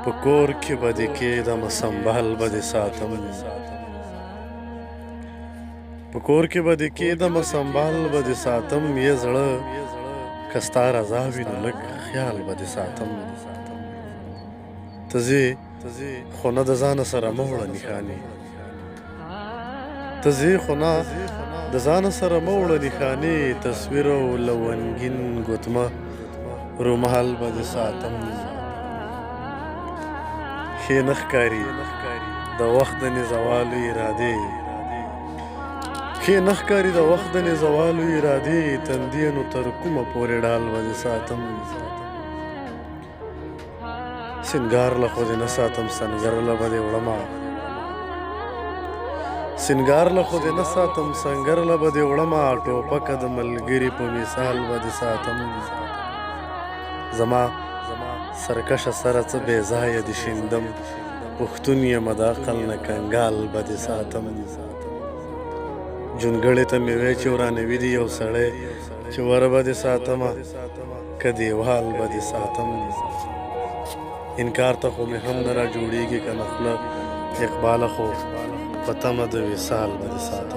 په کور کې به دې کېدمه سنبال به دې ساتم په کور کې به دې کېدمه سنبال به دې ساتم یې زړه که ستا رضا وي نو لږ خیال به دې ساتم ته ځې خو نه د ځانه سره مه وړه نښانې ته ځې خو نه د ځانه سره مه وړه نښانې تصویر او لونګین ګوتمه رومال به دې ساتم ښې نه ښکاري د وخت د نزوالو ارادې ښې نه ښکاري د وخت د نزوالو ارادې تندې نو تر کومه پورې ډال به دې ساتم سینګار له خو دې نه ساتم سنګر له به دې وړمه سینګار له خو دې نه ساتم سنګر له به دې وړمه ټوپکه د ملګري په مثال به دې ساتم زما سرکشه سره څه بې ځایه دې شیندم پښتون یم د عقل نه کنګال به دې ساتم جونګړې ته مې وی چې ورانوي دي یو سړی چې ور به دې ساتمه که دیوال به دې ساتم انکار ته خو مې هم نه را جوړېږي که نه خوله اقباله خو په تمه د وصال به دې ساتم